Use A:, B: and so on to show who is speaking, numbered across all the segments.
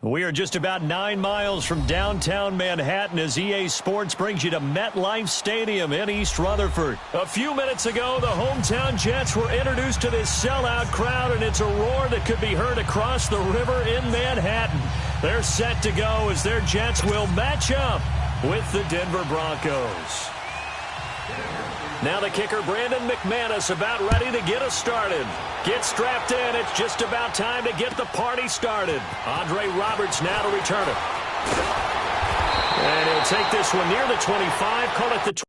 A: We are just about 9 miles from downtown Manhattan as EA Sports brings you to MetLife Stadium in East Rutherford. A few minutes ago, the hometown Jets were introduced to this sellout crowd, and it's a roar that could be heard across the river in Manhattan. They're set to go as their Jets will match up with the Denver Broncos. Now the kicker, Brandon McManus, about ready to get us started. Get strapped in. It's just about time to get the party started. Andre Roberts now to return it. And he'll take this one near the 25, call it the 20.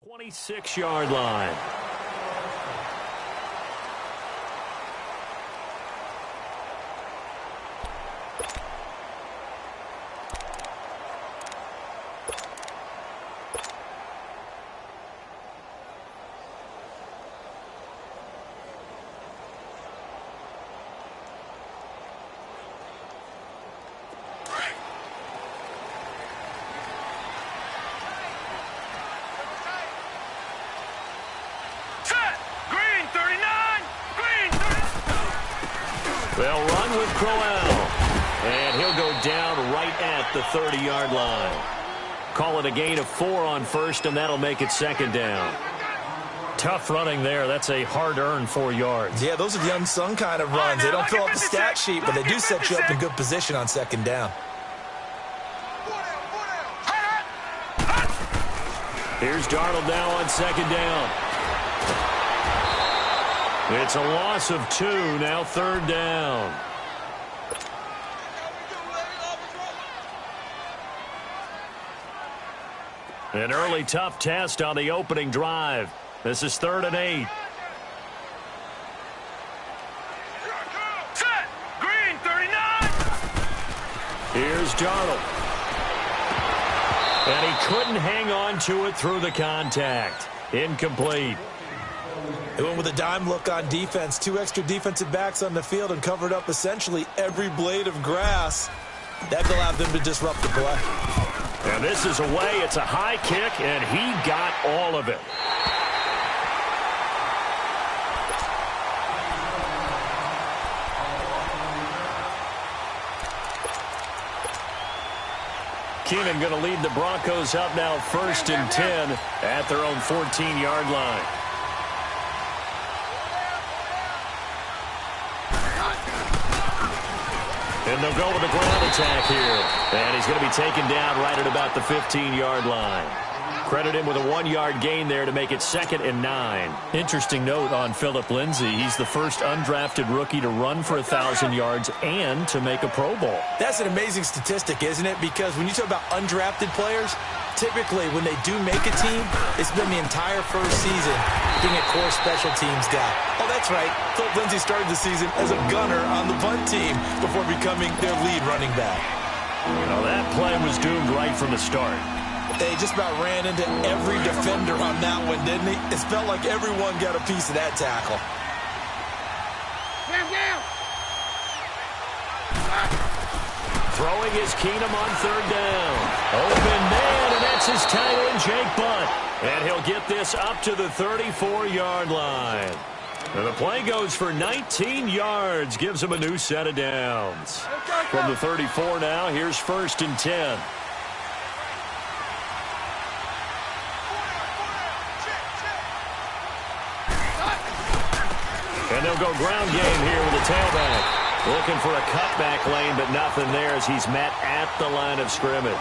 A: .26-yard line. They'll run with Crowell, and he'll go down right at the 30-yard line. Call it a gain of 4 on first, and that'll make it second down. Tough running there. That's a hard-earned 4 yards.
B: Yeah, those are the unsung kind of runs. They don't fill out the stat sheet, but they do set you up in good position on second down.
A: Here's Darnold now on second down. It's a loss of 2, now third down. An early tough test on the opening drive. This is 3rd and 8.
C: Set! Green, 39!
A: Here's Darnold. And he couldn't hang on to it through the contact. Incomplete.
B: They went with a dime look on defense. 2 extra defensive backs on the field and covered up essentially every blade of grass. That allowed them to disrupt the play.
A: And this is away. It's a high kick, and he got all of it. Keenan going to lead the Broncos up now 1st and 10 at their own 14-yard line. And they'll go with a ground attack here. And he's going to be taken down right at about the 15-yard line. Credit him with a 1-yard gain there to make it 2nd and 9. Interesting note on Phillip Lindsay. He's the first undrafted rookie to run for 1,000 yards and to make a Pro Bowl.
B: That's an amazing statistic, isn't it? Because when you talk about undrafted players, typically when they do make a team, it's been the entire first season being a core special teams guy. Oh, that's right. Phillip Lindsay started the season as a gunner on the punt team before becoming their lead running back.
A: Well, that play was doomed right from the start.
B: They just about ran into every defender on that one, didn't he? It felt like everyone got a piece of that tackle.
A: Throwing is Keenum on 3rd down. Open man, and that's his tight end, Jake Butt. And he'll get this up to the 34-yard line. And the play goes for 19 yards, gives him a new set of downs. From the 34 now, here's 1st and 10. And they'll go ground game here with the tailback. Looking for a cutback lane, but nothing there as he's met at the line of scrimmage.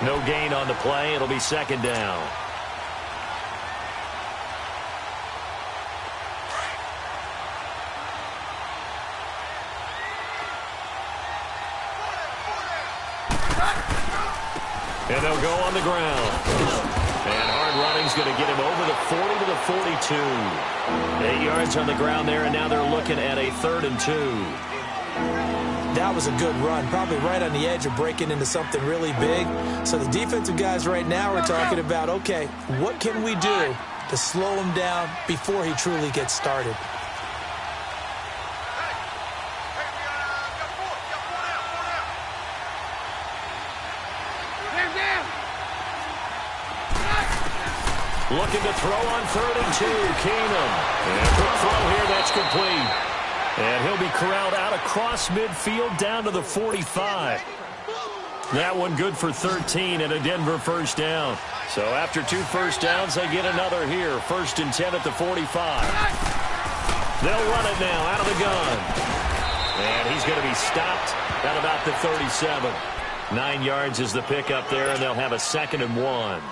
A: No gain on the play. It'll be 2nd down. And they'll go on the ground. And hard running's going to get him over the 40 to the 42. 8 yards on the ground there, and now they're looking at a 3rd and 2.
B: That was a good run, probably right on the edge of breaking into something really big. So the defensive guys right now are talking about, okay, what can we do to slow him down before he truly gets started?
A: Looking to throw on 3rd and 2. Keenum. And a quick throw here. That's complete. And he'll be corralled out across midfield down to the 45. That one good for 13 and a Denver first down. So after 2 first downs, they get another here. 1st and 10 at the 45. They'll run it now out of the gun. And he's going to be stopped at about the 37. 9 yards is the pickup there, and they'll have a 2nd and 1.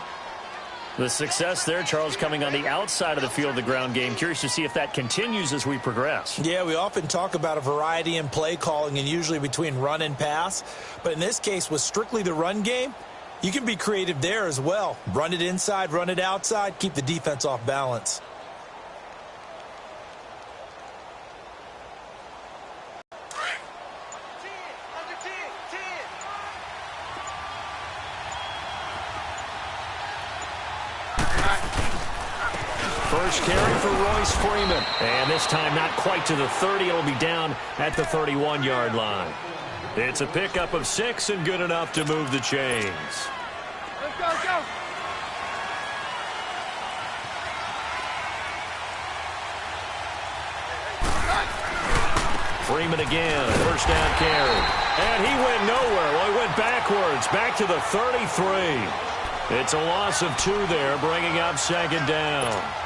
A: The success there, Charles, coming on the outside of the field, the ground game. Curious to see if that continues as we progress.
B: Yeah, we often talk about a variety in play calling and usually between run and pass. But in this case, with strictly the run game, you can be creative there as well. Run it inside, run it outside, keep the defense off balance.
A: First carry for Royce Freeman. And this time not quite to the 30. It'll be down at the 31-yard line. It's a pickup of 6 and good enough to move the chains.
C: Let's go.
A: Freeman again, first down carry. And he went nowhere. Well, he went backwards, back to the 33. It's a loss of 2 there, bringing up 2nd down.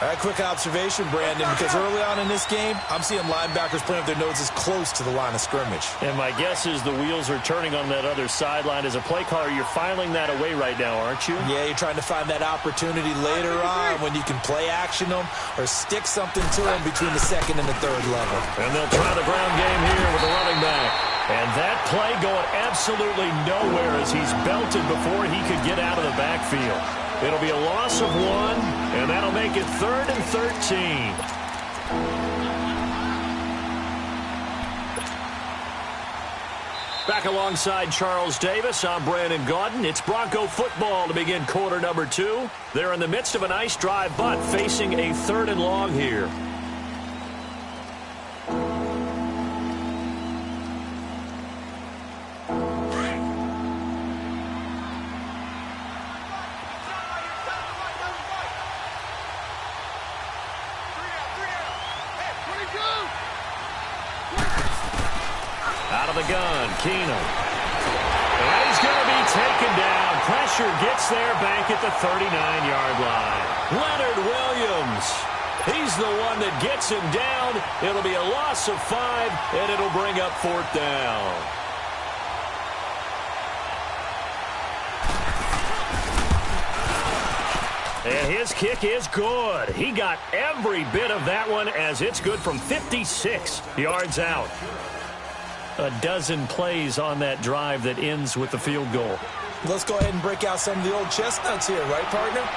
B: All right, quick observation, Brandon, because early on in this game, I'm seeing linebackers playing with their noses close to the line of scrimmage.
A: And my guess is the wheels are turning on that other sideline. As a play caller, you're filing that away right now, aren't you?
B: Yeah, you're trying to find that opportunity later on when you can play action them or stick something to them between the 2nd and the 3rd level.
A: And they'll try the ground game here with the running back. And that play going absolutely nowhere as he's belted before he could get out of the backfield. It'll be a loss of 1, and that'll make it 3rd and 13. Back alongside Charles Davis, I'm Brandon Gaudin. It's Bronco football to begin quarter number 2. They're in the midst of a nice drive, but facing a 3rd and long here. Out of the gun, Keenum. And he's going to be taken down. Pressure gets there back at the 39-yard line. Leonard Williams. He's the one that gets him down. It'll be a loss of 5, and it'll bring up 4th down. And his kick is good. He got every bit of that one as it's good from 56 yards out. A dozen plays on that drive that ends with the field goal.
B: Let's go ahead and break out some of the old chestnuts here, right, partner?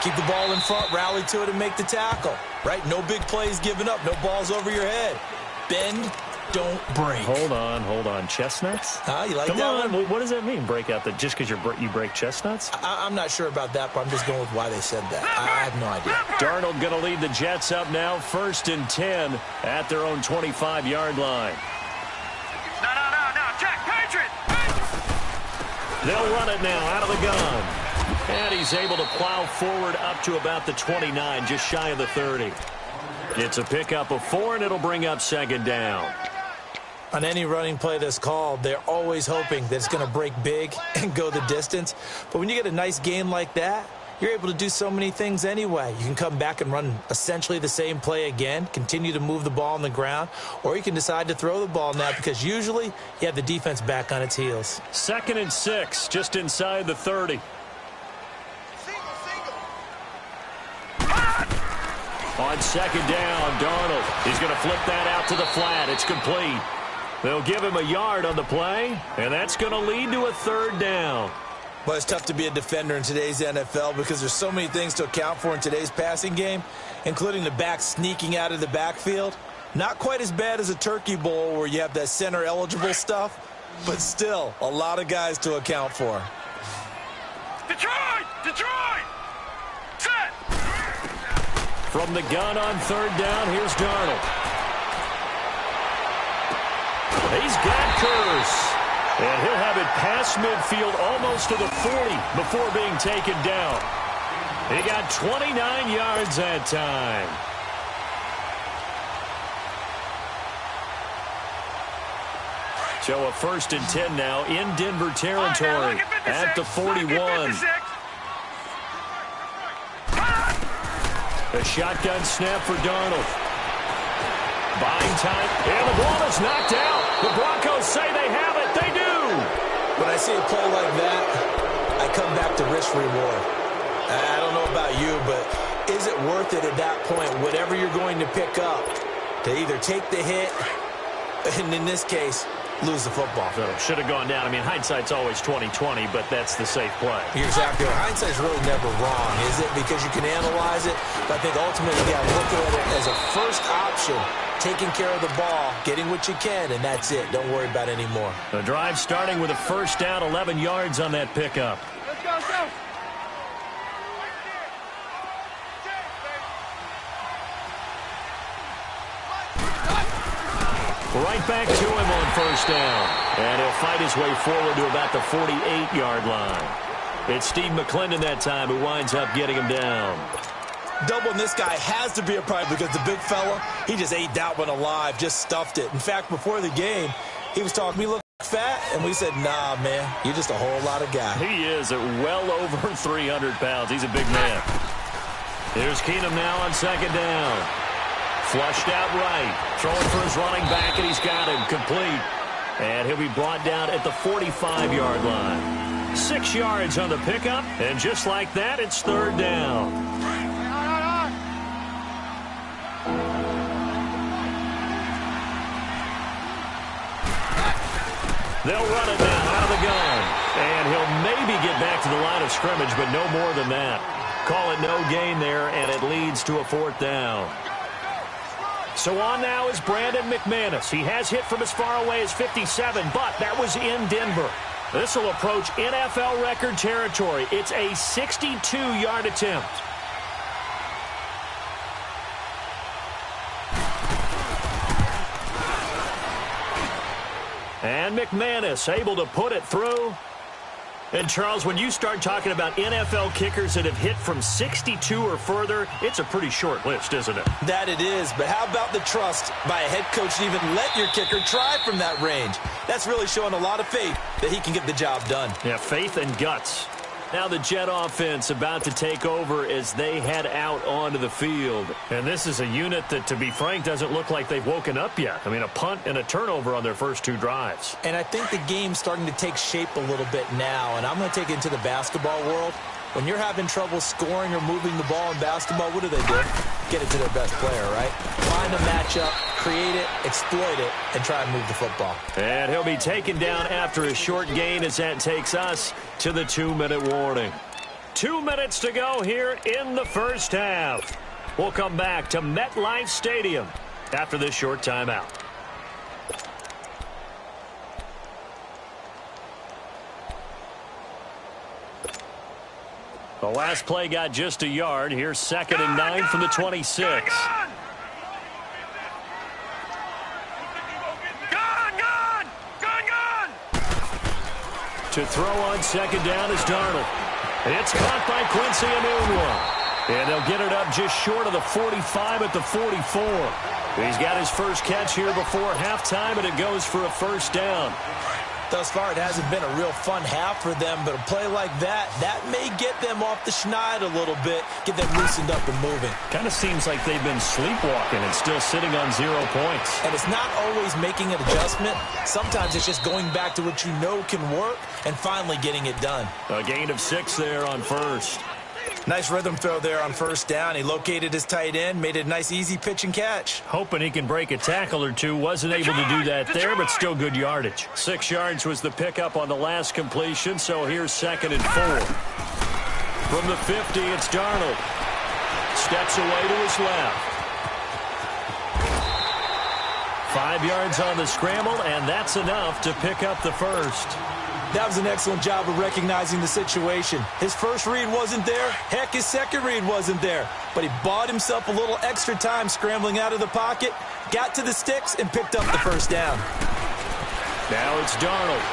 B: Keep the ball in front, rally to it, and make the tackle, right? No big plays given up, no balls over your head. Bend, don't break.
A: Hold on. Chestnuts?
B: You like
A: Come
B: that
A: on.
B: one?
A: What does that mean, break out? That just because you break chestnuts?
B: I'm not sure about that, but I'm just going with why they said that. I have no idea.
A: Darnold going to lead the Jets up now, 1st and 10 at their own 25-yard line.
C: No, Jack, Patriot!
A: They'll run it now out of the gun. And he's able to plow forward up to about the 29, just shy of the 30. It's a pickup of 4, and it'll bring up 2nd down.
B: On any running play that's called, they're always hoping that it's going to break big and go the distance. But when you get a nice game like that, you're able to do so many things anyway. You can come back and run essentially the same play again, continue to move the ball on the ground, or you can decide to throw the ball now because usually you have the defense back on its heels.
A: 2nd and 6, just inside the 30. On 2nd down, Darnold. He's going to flip that out to the flat. It's complete. They'll give him a yard on the play, and that's going to lead to a third down.
B: But it's tough to be a defender in today's NFL because there's so many things to account for in today's passing game, including the back sneaking out of the backfield. Not quite as bad as a turkey bowl where you have that center-eligible stuff, but still a lot of guys to account for.
C: Detroit! Detroit! Set!
A: From the gun on third down, here's Darnold. He's got Curse. And he'll have it past midfield almost to the 40 before being taken down. He got 29 yards that time. So a 1st and 10 now in Denver territory at the 41. A shotgun snap for Darnold. Buying time, and the ball is knocked out. The Broncos say they have it. They do.
B: When I see a play like that, I come back to risk-reward. I don't know about you, but is it worth it at that point, whatever you're going to pick up, to either take the hit, and in this case, lose the football?
A: So should have gone down. I mean, hindsight's always 20/20, but that's the safe play.
B: You're exactly right. Hindsight's really never wrong, is it? Because you can analyze it, but I think ultimately you got to look at it as a first option, taking care of the ball, getting what you can, and that's it. Don't worry about it anymore.
A: The drive starting with a 1st down, 11 yards on that pickup.
C: Let's go, let's go.
A: Right back to him on 1st down. And he'll fight his way forward to about the 48-yard line. It's Steve McClendon that time who winds up getting him down.
B: Doubling this guy has to be a problem because the big fella, he just ate that one alive, just stuffed it. In fact, before the game, he was talking, we look fat, and we said, nah, man, you're just a whole lot of guy.
A: He is at well over 300 pounds. He's a big man. Here's Keenum now on 2nd down. Flushed out right. Throwing for his running back, and he's got him complete. And he'll be brought down at the 45-yard line. 6 yards on the pickup, and just like that, it's 3rd down. They'll run it now out of the gun. And he'll maybe get back to the line of scrimmage, but no more than that. Call it no gain there, and it leads to a 4th down. So on now is Brandon McManus. He has hit from as far away as 57, but that was in Denver. This will approach NFL record territory. It's a 62-yard attempt. And McManus able to put it through. And, Charles, when you start talking about NFL kickers that have hit from 62 or further, it's a pretty short list, isn't it?
B: That it is, but how about the trust by a head coach to even let your kicker try from that range? That's really showing a lot of faith that he can get the job done.
A: Yeah, faith and guts. Now the Jet offense about to take over as they head out onto the field. And this is a unit that, to be frank, doesn't look like they've woken up yet. I mean, a punt and a turnover on their first 2 drives.
B: And I think the game's starting to take shape a little bit now, and I'm going to take it into the basketball world. When you're having trouble scoring or moving the ball in basketball, what do? Get it to their best player, right? Find a matchup, create it, exploit it, and try and move the football.
A: And he'll be taken down after a short gain as that takes us to the 2-minute warning. 2 minutes to go here in the first half. We'll come back to MetLife Stadium after this short timeout. The last play got just a yard. Here's 2nd and 9 from the 26. To throw on 2nd down is Darnold. It's caught by Quincy Enunwa. And they'll get it up just short of the 45 at the 44. He's got his first catch here before halftime, and it goes for a 1st down.
B: Thus far, it hasn't been a real fun half for them, but a play like that may get them off the schneid a little bit, get them loosened up and moving.
A: Kind of seems like they've been sleepwalking and still sitting on 0 points.
B: And it's not always making an adjustment. Sometimes it's just going back to what you know can work and finally getting it done.
A: A gain of 6 there on 1st.
B: Nice rhythm throw there on first down. He located his tight end, made it a nice easy pitch and catch.
A: Hoping he can break a tackle or two. Wasn't able to do that there, but still good yardage. 6 yards was the pickup on the last completion, so here's 2nd and 4. From the 50, it's Darnold. Steps away to his left. 5 yards on the scramble, and that's enough to pick up the first.
B: That was an excellent job of recognizing the situation. His first read wasn't there. Heck, his second read wasn't there. But he bought himself a little extra time scrambling out of the pocket, got to the sticks, and picked up the first down.
A: Now it's Darnold.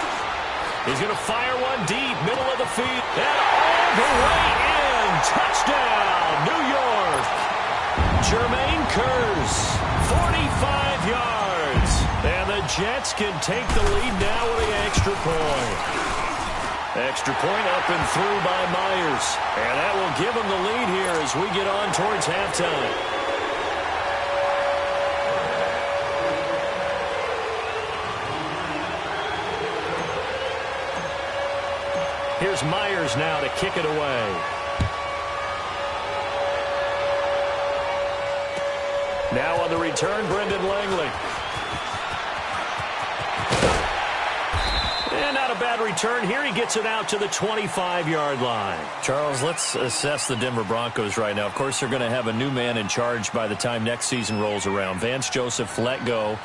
A: He's going to fire one deep, middle of the field, and all the way in. Touchdown, New York. Jermaine Kearse, 45 yards. And the Jets can take the lead now with the extra point. Extra point up and through by Myers. And that will give them the lead here as we get on towards halftime. Here's Myers now to kick it away. Now on the return, Brendan Langley. And not a bad return. Here he gets it out to the 25-yard line. Charles, let's assess the Denver Broncos right now. Of course, they're going to have a new man in charge by the time next season rolls around. Vance Joseph let go.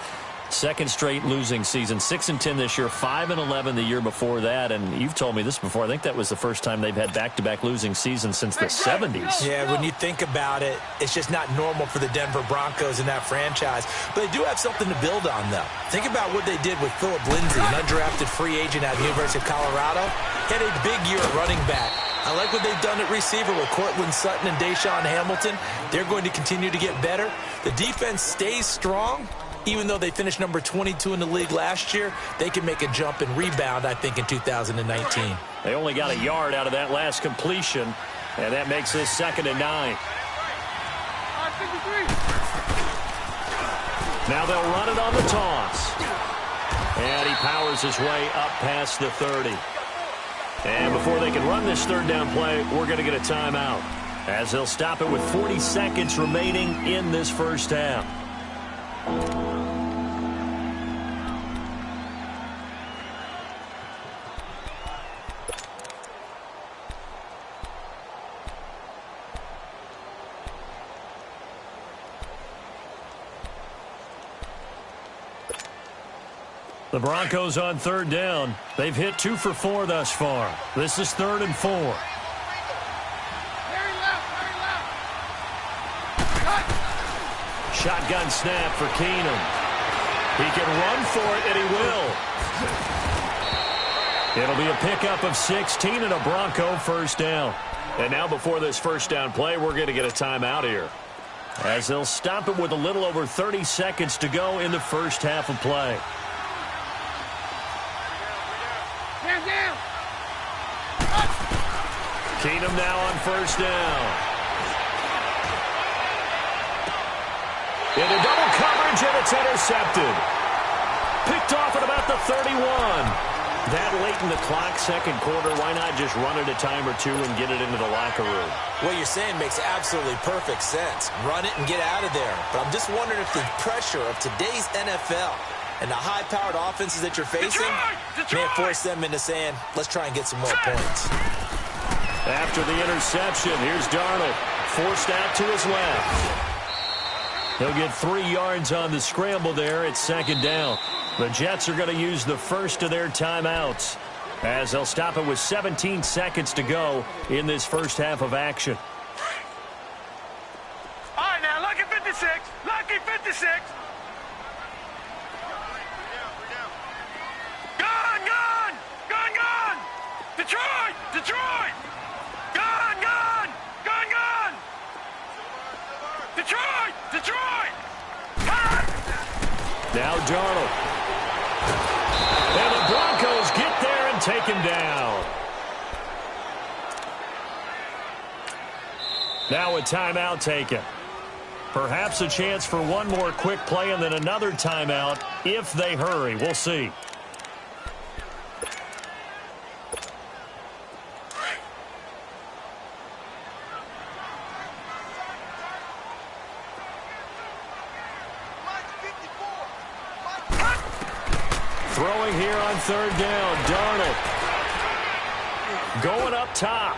A: 2nd straight losing season. 6-10 this year, 5-11 the year before that. And you've told me this before. I think that was the first time they've had back-to-back losing seasons since the 70s.
B: Yeah, when you think about it, it's just not normal for the Denver Broncos in that franchise. But they do have something to build on, though. Think about what they did with Philip Lindsay, an undrafted free agent at the University of Colorado. He had a big year at running back. I like what they've done at receiver with Cortland Sutton and Deshaun Hamilton. They're going to continue to get better. The defense stays strong. Even though they finished number 22 in the league last year, they can make a jump and rebound, I think, in 2019.
A: They only got a yard out of that last completion, and that makes this 2nd and 9. Now they'll run it on the toss. And he powers his way up past the 30. And before they can run this 3rd down play, we're going to get a timeout, as they'll stop it with 40 seconds remaining in this first half. The Broncos on 3rd down. They've hit 2 for 4 thus far. This is 3rd and 4. Shotgun snap for Keenum. He can run for it, and he will. It'll be a pickup of 16 and a Bronco first down. And now before this first down play, we're going to get a timeout here, as they'll stop it with a little over 30 seconds to go in the first half of play. Keenum now on first down. Into double coverage, and it's intercepted. Picked off at about the 31. That late in the clock, 2nd quarter, why not just run it a time or two and get it into the locker room?
B: What you're saying makes absolutely perfect sense. Run it and get out of there. But I'm just wondering if the pressure of today's NFL and the high-powered offenses that you're facing may force them into saying, let's try and get some more points.
A: After the interception, here's Darnold, forced out to his left. He'll get 3 yards on the scramble there at 2nd down. The Jets are going to use the first of their timeouts, as they'll stop it with 17 seconds to go in this first half of action.
C: All right, now, lucky 56. Lucky 56. Gone, gone. Gone, gone. Detroit, Detroit. Gone, gone. Gone, gone. Detroit, Detroit.
A: Now Darnold. And the Broncos get there and take him down. Now a timeout taken. Perhaps a chance for one more quick play and then another timeout if they hurry. We'll see. on third down. Darnold going up top.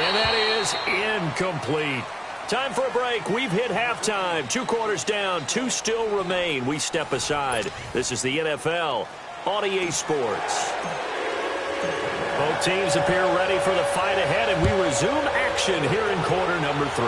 A: And that is incomplete. Time for a break. We've hit halftime. 2 quarters down. 2 still remain. We step aside. This is the NFL on EA Sports. Both teams appear ready for the fight ahead, and we resume action here in quarter number 3.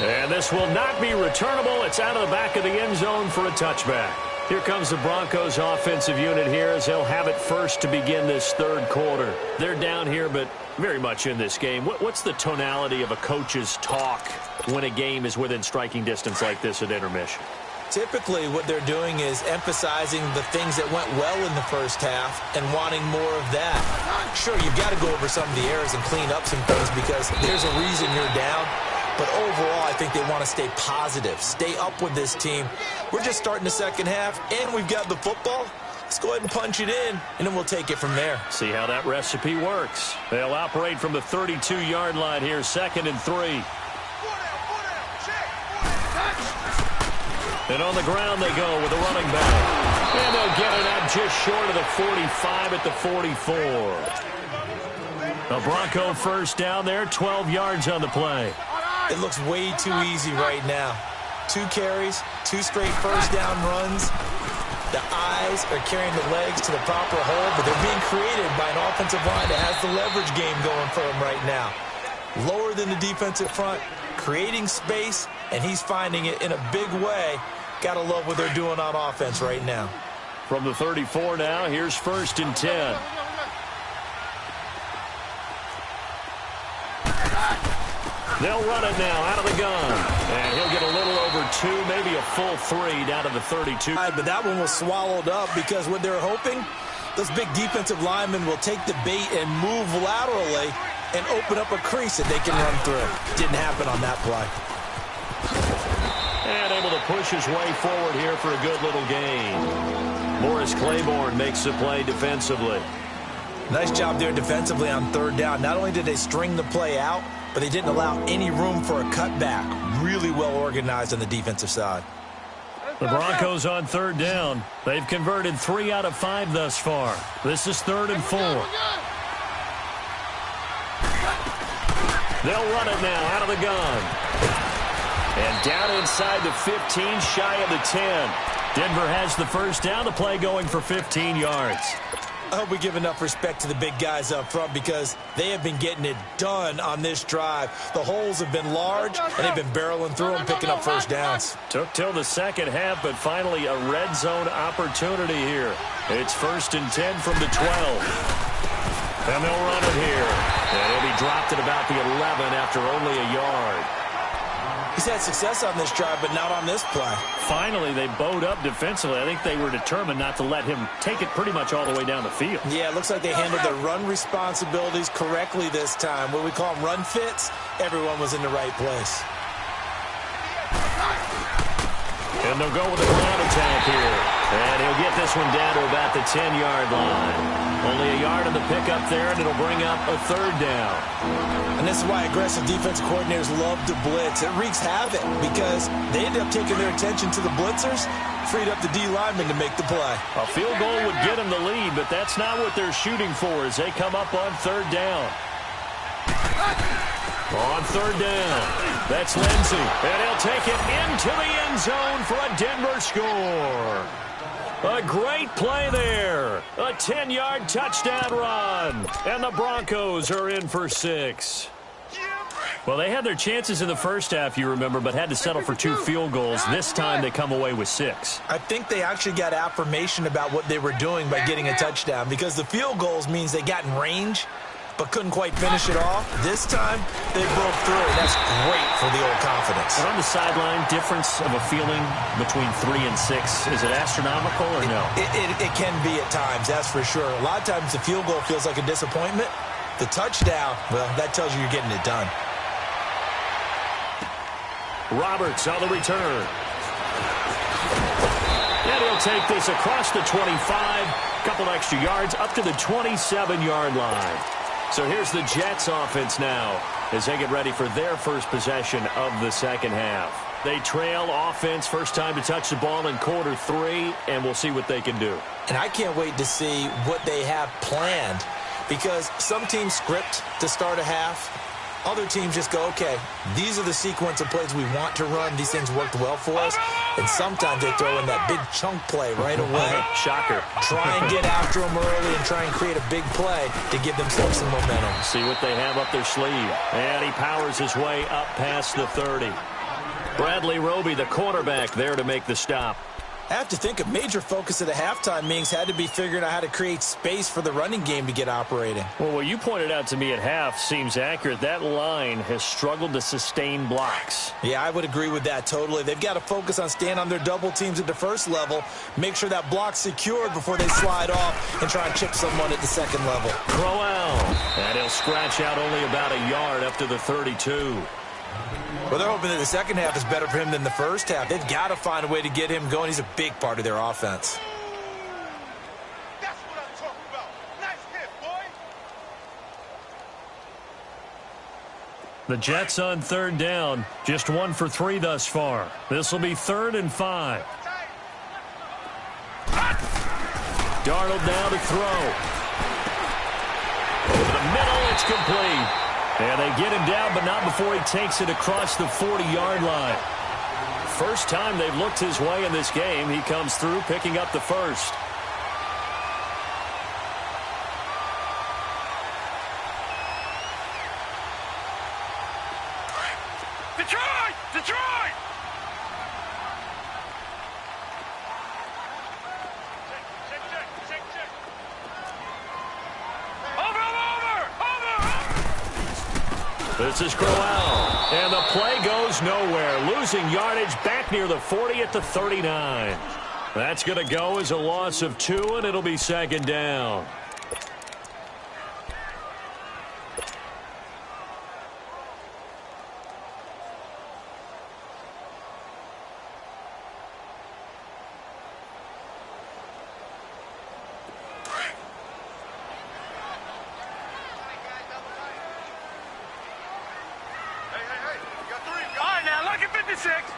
A: And this will not be returnable. It's out of the back of the end zone for a touchback. Here comes the Broncos offensive unit here as they'll have it first to begin this third quarter. They're down here, but very much in this game. What's the tonality of a coach's talk when a game is within striking distance like this at intermission?
B: Typically, what they're doing is emphasizing the things that went well in the first half and wanting more of that. Sure, you've got to go over some of the errors and clean up some things because there's a reason you're down. But overall, I think they want to stay positive, stay up with this team. We're just starting the second half, and we've got the football. Let's go ahead and punch it in, and then we'll take it from there.
A: See how that recipe works. They'll operate from the 32-yard line here, 2nd and 3. And on the ground they go with a running back. And they'll get it out just short of the 45 at the 44. The Bronco first down there, 12 yards on the play.
B: It looks way too easy right now. 2 carries, 2 straight first down runs. The eyes are carrying the legs to the proper hole, but they're being created by an offensive line that has the leverage game going for them right now. Lower than the defensive front, creating space, and he's finding it in a big way. Gotta love what they're doing on offense right now.
A: From the 34 now, here's 1st and 10. They'll run it now out of the gun. And he'll get a little over 2, maybe a full 3 down to the 32.
B: But that one was swallowed up because what they're hoping, those big defensive linemen will take the bait and move laterally and open up a crease that they can run through. Didn't happen on that play.
A: And able to push his way forward here for a good little gain. Morris Claiborne makes the play defensively.
B: Nice job there defensively on third down. Not only did they string the play out, but they didn't allow any room for a cutback. Really well organized on the defensive side.
A: The Broncos on third down. They've converted 3 out of 5 thus far. This is 3rd and 4. They'll run it now out of the gun. And down inside the 15, shy of the 10. Denver has the first down. The play going for 15 yards.
B: I hope we give enough respect to the big guys up front because they have been getting it done on this drive. The holes have been large, and they've been barreling through them, picking up first downs.
A: Took till the second half, but finally a red zone opportunity here. It's 1st and 10 from the 12. And they'll run it here. And he'll be dropped at about the 11 after only a yard.
B: He's had success on this drive, but not on this play.
A: Finally, they bowed up defensively. I think they were determined not to let him take it pretty much all the way down the field.
B: Yeah, it looks like they handled their run responsibilities correctly this time. What we call them run fits, everyone was in the right place.
A: And they'll go with a ground attack here. And he'll get this one down to about the 10-yard line. Only a yard on the pickup there, and it'll bring up a 3rd down.
B: And this is why aggressive defensive coordinators love to blitz. It wreaks havoc because they end up taking their attention to the blitzers, freed up the D lineman to make the play.
A: A field goal would get them the lead, but that's not what they're shooting for as they come up on 3rd down. On 3rd down, that's Lindsey, and he'll take it into the end zone for a Denver score. A great play there. A 10-yard touchdown run. And the Broncos are in for 6. Well, they had their chances in the first half, you remember, but had to settle for 2 field goals. This time they come away with 6.
B: I think they actually got affirmation about what they were doing by getting a touchdown because the field goals means they got in range but couldn't quite finish it off. This time, they broke through, and that's great for the old confidence.
A: And on the sideline, difference of a feeling between 3 and 6, is it astronomical or no?
B: It can be at times, that's for sure. A lot of times the field goal feels like a disappointment. The touchdown, well, that tells you you're getting it done.
A: Roberts on the return. And he'll take this across the 25, couple extra yards, up to the 27-yard line. So here's the Jets offense now as they get ready for their first possession of the second half. They trail offense, first time to touch the ball in quarter 3, and we'll see what they can do.
B: And I can't wait to see what they have planned, because some teams script to start a half. Other teams just go, okay, these are the sequence of plays we want to run. These things worked well for us. And sometimes they throw in that big chunk play right away.
A: Shocker.
B: Try and get after them early and try and create a big play to give themselves some momentum.
A: See what they have up their sleeve. And he powers his way up past the 30. Bradley Roby, the quarterback, there to make the stop.
B: I have to think a major focus of the halftime meetings had to be figuring out how to create space for the running game to get operating.
A: Well, what you pointed out to me at half seems accurate. That line has struggled to sustain blocks.
B: Yeah, I would agree with that totally. They've got to focus on staying on their double teams at the first level, make sure that block's secured before they slide off and try and chip someone at the second level.
A: Crowell, and he'll scratch out only about a yard up to the 32.
B: Well, they're hoping that the second half is better for him than the first half. They've got to find a way to get him going. He's a big part of their offense.
C: That's what I'm talking about. Nice hit, boy.
A: The Jets on third down, just 1 for 3 thus far. This will be 3rd and 5. Darnold now to throw. Over the middle, it's complete. And they get him down, but not before he takes it across the 40-yard line. First time they've looked his way in this game. He comes through, picking up the first.
C: Detroit! Detroit! Check. Over!
A: This is Crowell, and the play goes nowhere. Losing yardage back near the 40 at the 39. That's going to go as a loss of 2, and it'll be 2nd down.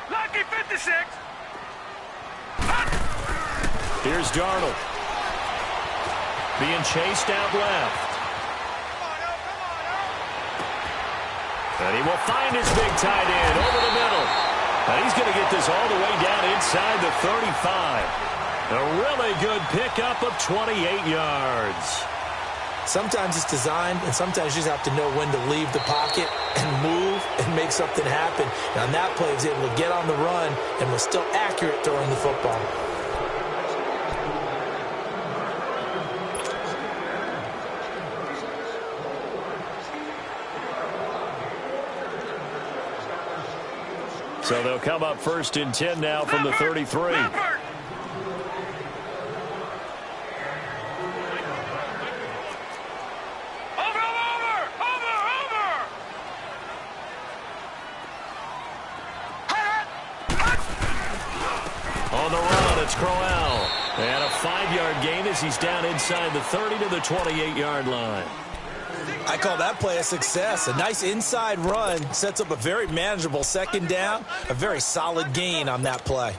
C: Lucky 56.
A: Here's Darnold. Being chased out left. And he will find his big tight end over the middle. And he's going to get this all the way down inside the 35. A really good pickup of 28 yards.
B: Sometimes it's designed, and sometimes you just have to know when to leave the pocket and move and make something happen. And on that play, he was able to get on the run and was still accurate throwing the football.
A: So they'll come up 1st and 10 now from the 33. On the run, it's Crowell. And a 5-yard gain as he's down inside the 30 to the 28-yard line.
B: I call that play a success. A nice inside run sets up a very manageable 2nd down. A very solid gain on that play.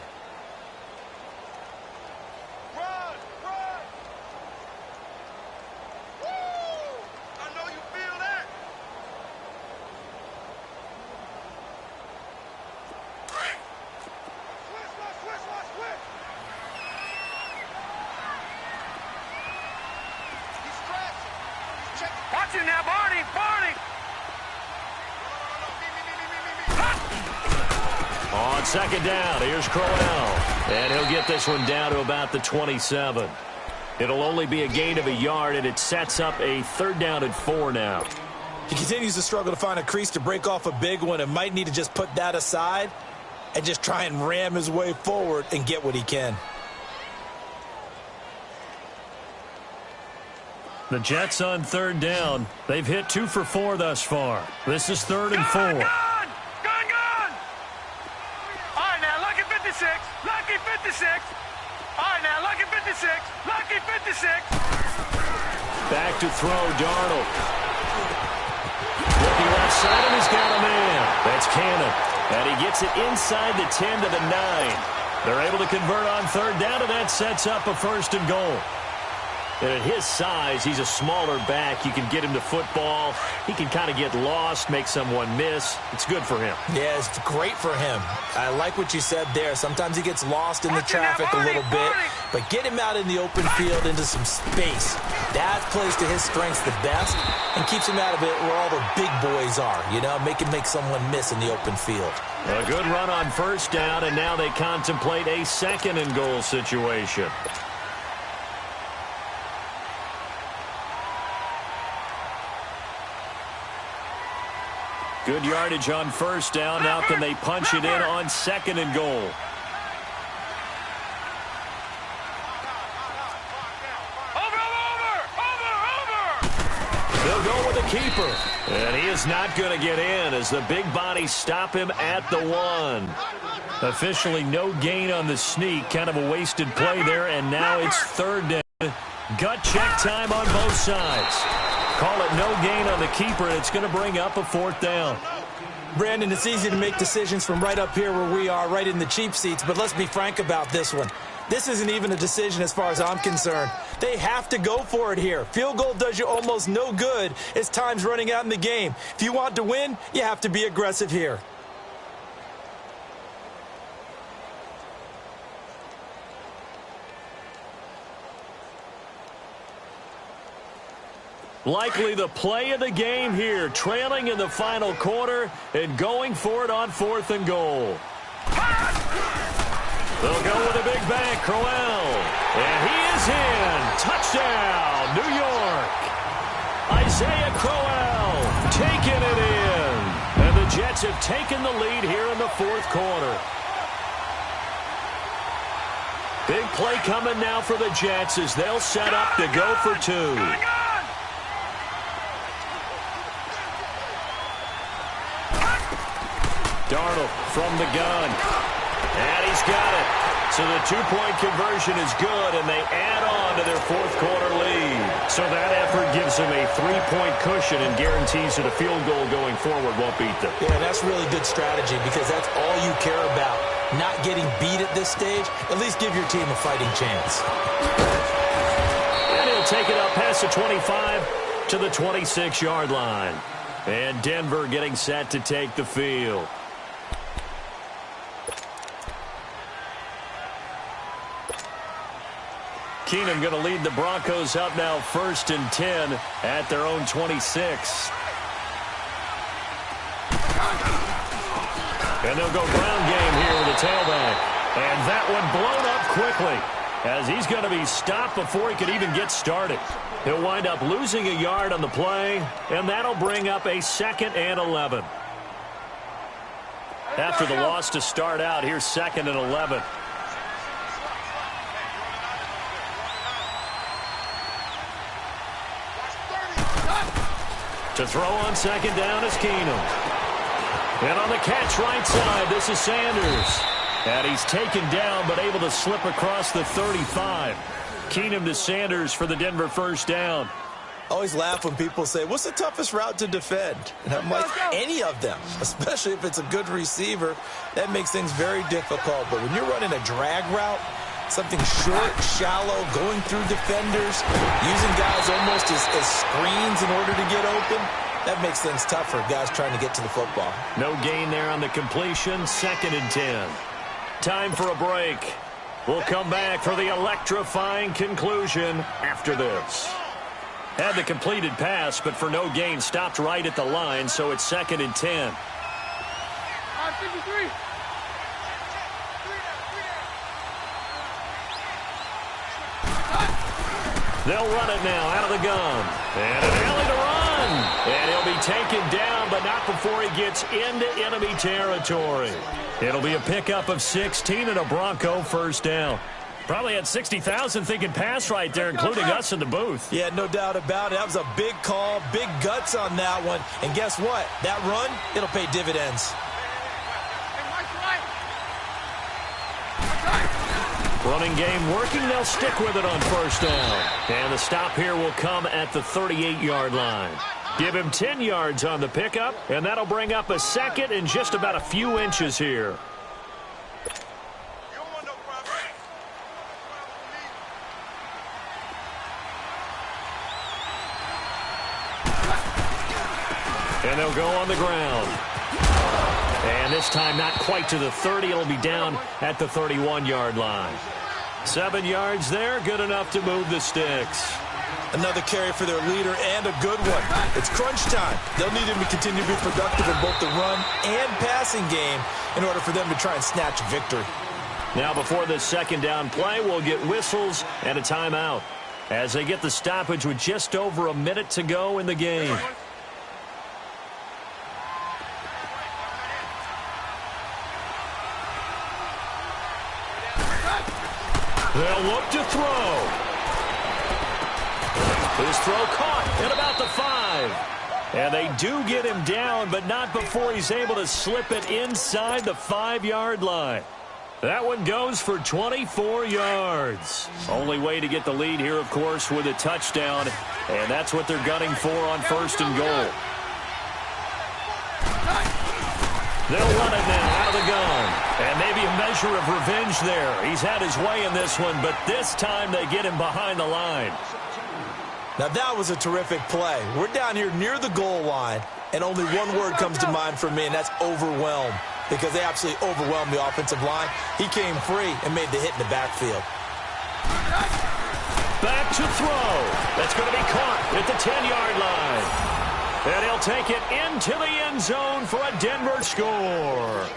C: Watch it now, Barney!
A: On 2nd down, here's Crowell. And he'll get this one down to about the 27. It'll only be a gain of a yard, and it sets up a 3rd down and 4 now.
B: He continues to struggle to find a crease to break off a big one and might need to just put that aside and just try and ram his way forward and get what he can.
A: The Jets on 3rd down. They've hit 2 for 4 thus far. This is 3rd and 4.
C: Gone! All right, now, lucky 56. Lucky 56. All right, now, lucky 56. Lucky 56.
A: Back to throw, Darnold. Looking left side, and he's got a man. That's Cannon. And he gets it inside the 10 to the 9. They're able to convert on third down, and that sets up a 1st and goal. And at his size, he's a smaller back. You can get him to football. He can kind of get lost, make someone miss. It's good for him.
B: Yeah, it's great for him. I like what you said there. Sometimes he gets lost in the traffic a little bit, but get him out in the open field into some space. That plays to his strengths the best and keeps him out of it where all the big boys are, you know, make someone miss in the open field.
A: A good run on 1st down, and now they contemplate a 2nd and goal situation. Good yardage on 1st down. Now can they punch it in on 2nd and goal? They'll go with the keeper. And he is not going to get in as the big bodies stop him at the 1. Officially no gain on the sneak. Kind of a wasted play there. And now it's 3rd down. Gut check time on both sides. Call it no gain on the keeper, and it's going to bring up a 4th down.
B: Brandon, it's easy to make decisions from right up here where we are, right in the cheap seats, but let's be frank about this one. This isn't even a decision as far as I'm concerned. They have to go for it here. Field goal does you almost no good as time's running out in the game. If you want to win, you have to be aggressive here.
A: Likely the play of the game here, trailing in the final quarter and going for it on 4th and goal. They'll go with a big bang, Crowell. And he is in. Touchdown, New York. Isaiah Crowell taking it in. And the Jets have taken the lead here in the 4th quarter. Big play coming now for the Jets as they'll set up to go for 2. Darnold from the gun. And he's got it. So the 2-point conversion is good, and they add on to their 4th quarter lead. So that effort gives them a 3-point cushion and guarantees that a field goal going forward won't beat them.
B: Yeah, that's really good strategy because that's all you care about. Not getting beat at this stage. At least give your team a fighting chance.
A: And he'll take it up past the 25 to the 26-yard line. And Denver getting set to take the field. Keenum going to lead the Broncos up now 1st and 10 at their own 26. And they'll go ground game here with the tailback. And that one blown up quickly as he's going to be stopped before he could even get started. He'll wind up losing a yard on the play, and that'll bring up a 2nd and 11. After the loss to start out, here's 2nd and 11. To throw on 2nd down is Keenum. And on the catch right side, this is Sanders. And he's taken down but able to slip across the 35. Keenum to Sanders for the Denver 1st down.
B: I always laugh when people say, what's the toughest route to defend? And I'm like, any of them, especially if it's a good receiver. That makes things very difficult. But when you're running a drag route, something short, shallow, going through defenders, using guys almost as screens in order to get open, that makes things tough for guys trying to get to the football.
A: No gain there on the completion, 2nd and 10. Time for a break. We'll come back for the electrifying conclusion after this. Had the completed pass, but for no gain, stopped right at the line, so it's 2nd and 10.
C: 53.
A: They'll run it now out of the gun. And an alley to run. And he'll be taken down, but not before he gets into enemy territory. It'll be a pickup of 16 and a Bronco 1st down. Probably had 60,000 thinking pass right there, including us in the booth.
B: Yeah, no doubt about it. That was a big call, big guts on that one. And guess what? That run, it'll pay dividends.
A: Running game working. They'll stick with it on 1st down. And the stop here will come at the 38-yard line. Give him 10 yards on the pickup, and that'll bring up a second and just about a few inches here. And they'll go on the ground. And this time not quite to the 30. It'll be down at the 31-yard line. 7 yards there, good enough to move the sticks.
B: Another carry for their leader and a good one. It's crunch time. They'll need him to continue to be productive in both the run and passing game in order for them to try and snatch victory.
A: Now before this second down play, we'll get whistles and a timeout as they get the stoppage with just over a minute to go in the game. They'll look to throw. His throw caught at about the 5. And they do get him down, but not before he's able to slip it inside the 5-yard line. That one goes for 24 yards. Only way to get the lead here, of course, with a touchdown. And that's what they're gunning for on 1st and goal. They'll run it now out of the gun. And maybe a measure of revenge there. He's had his way in this one, but this time they get him behind the line.
B: Now that was a terrific play. We're down here near the goal line, and only one word comes to mind for me, and that's overwhelmed, because they absolutely overwhelmed the offensive line. He came free and made the hit in the backfield.
A: Back to throw. That's going to be caught at the 10-yard line. And he'll take it into the end zone for a Denver score.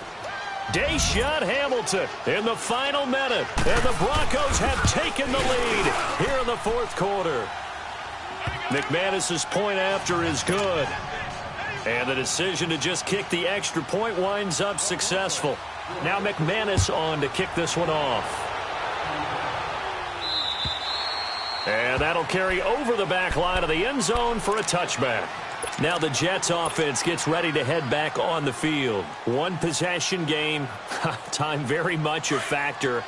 A: Deshaun Hamilton in the final minute, and the Broncos have taken the lead here in the 4th quarter. McManus's point after is good. And the decision to just kick the extra point winds up successful. Now McManus on to kick this one off. And that'll carry over the back line of the end zone for a touchback. Now the Jets offense gets ready to head back on the field. One possession game. Time very much a factor.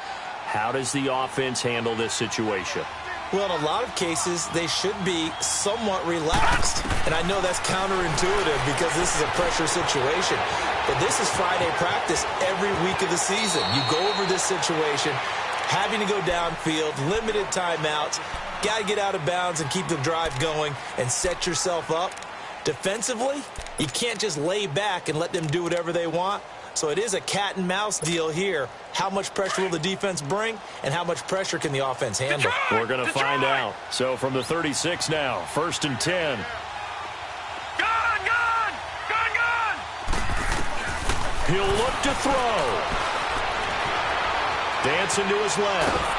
A: How does the offense handle this situation?
B: Well, in a lot of cases, they should be somewhat relaxed. And I know that's counterintuitive because this is a pressure situation. But this is Friday practice every week of the season. You go over this situation, having to go downfield, limited timeouts, got to get out of bounds and keep the drive going and set yourself up. Defensively, you can't just lay back and let them do whatever they want. So it is a cat and mouse deal here. How much pressure will the defense bring, and how much pressure can the offense handle?
A: We're going to find out. So from the 36 now, 1st and 10.
C: Gun!
A: He'll look to throw. Dancing to his left.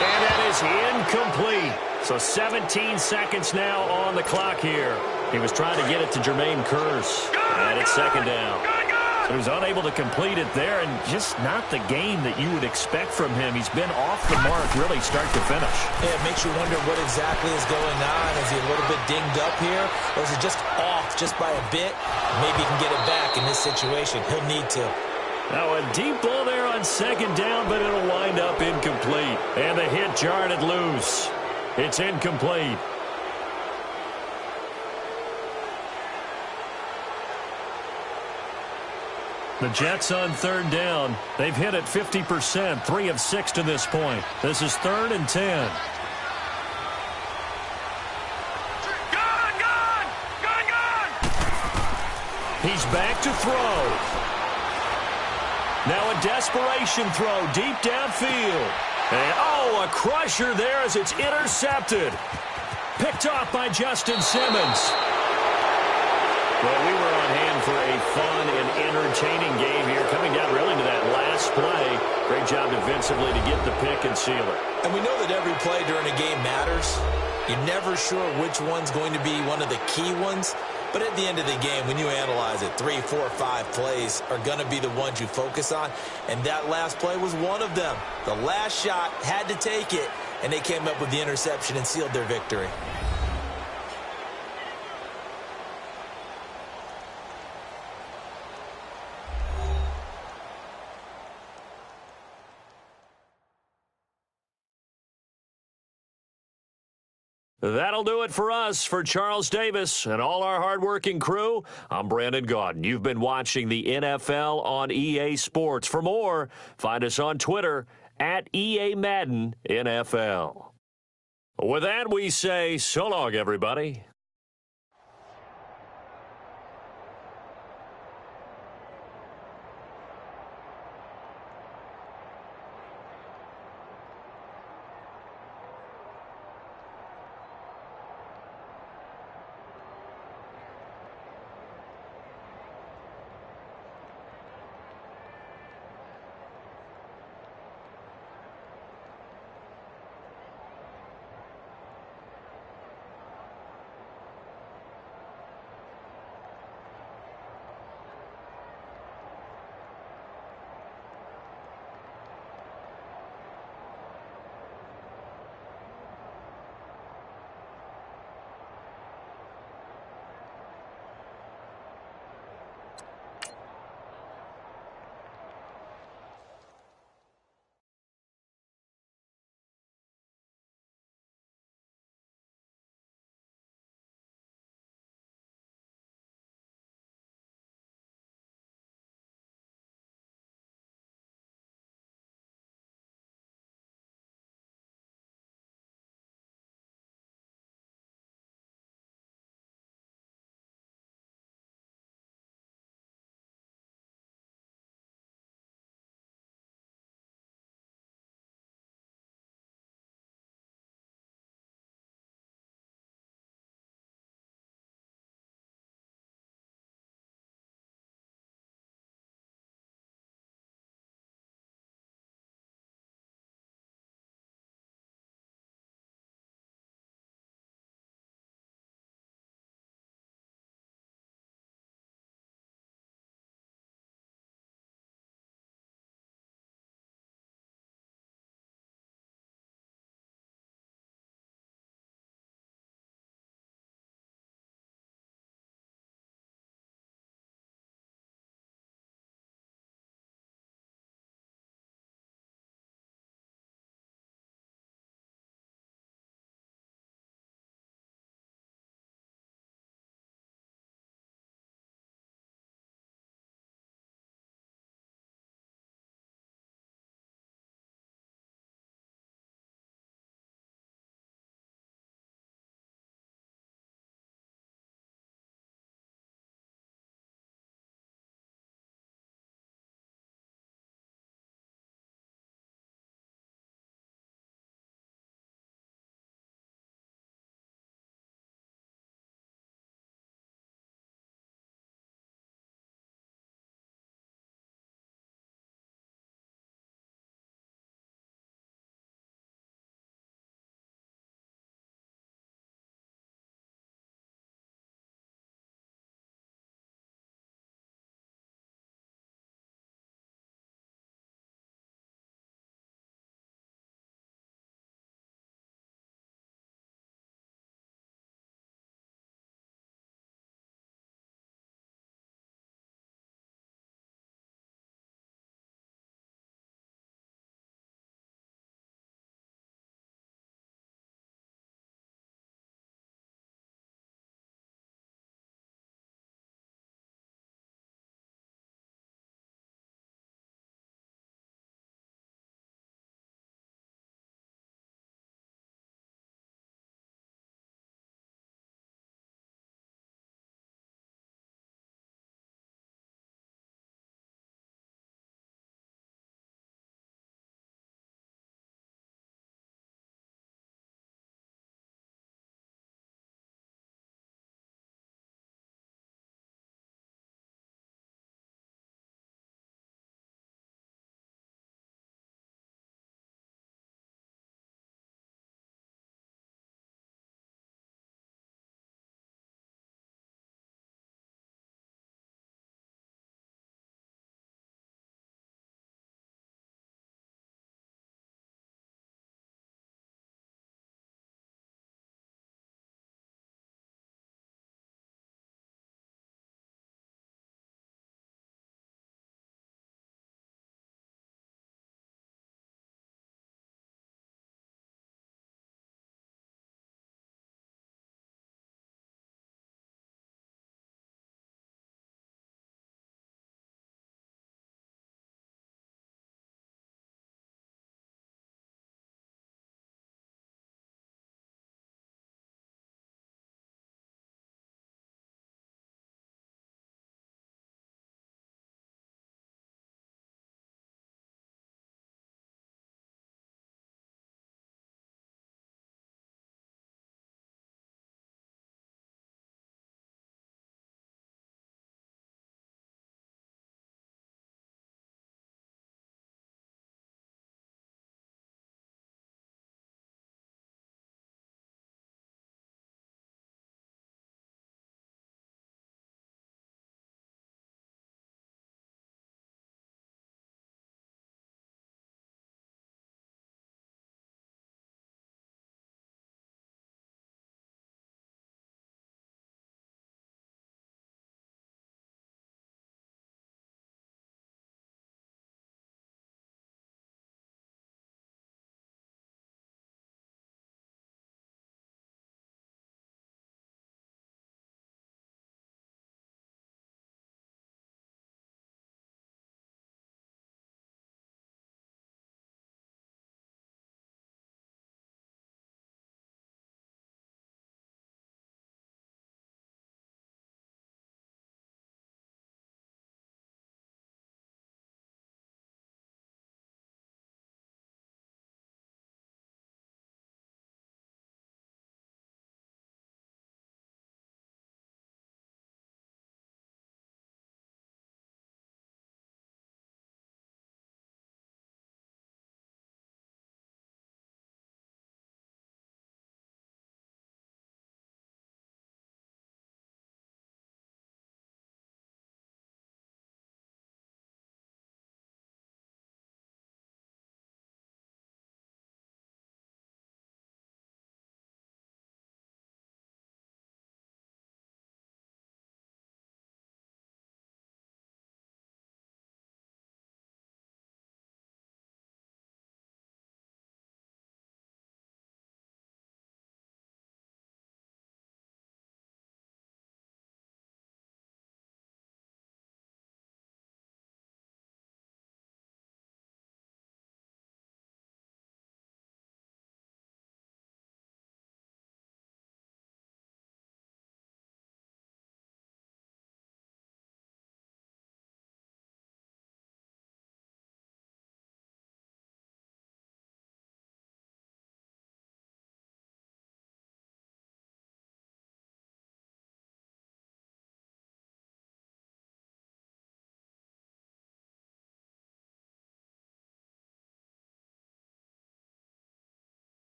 A: And that is incomplete. So 17 seconds now on the clock here. He was trying to get it to Jermaine Kearse. And it's 2nd down. So he was unable to complete it there, and just not the game that you would expect from him. He's been off the mark really start to finish.
B: Yeah, it makes you wonder what exactly is going on. Is he a little bit dinged up here, or is it just off just by a bit? Maybe he can get it back in this situation. He'll need to.
A: Now a deep ball there on 2nd down, but it'll wind up incomplete. And the hit jarred it loose. It's incomplete. The Jets on 3rd down. They've hit it 50%, 3 of 6 to this point. This is 3rd and 10.
C: Gun!
A: He's back to throw. Now a desperation throw deep downfield. And a crusher there as it's intercepted. Picked off by Justin Simmons. Well, we were on hand for a fun and entertaining game here, coming down really to that last play. Great job defensively to get the pick and seal it.
B: And we know that every play during a game matters. You're never sure which one's going to be one of the key ones. But at the end of the game, when you analyze it, 3, 4, 5 plays are going to be the ones you focus on. And that last play was one of them. The last shot had to take it, and they came up with the interception and sealed their victory.
A: That'll do it for us. For Charles Davis and all our hardworking crew, I'm Brandon Gaudin. You've been watching the NFL on EA Sports. For more, find us on Twitter at EA Madden NFL. With that, we say so long, everybody.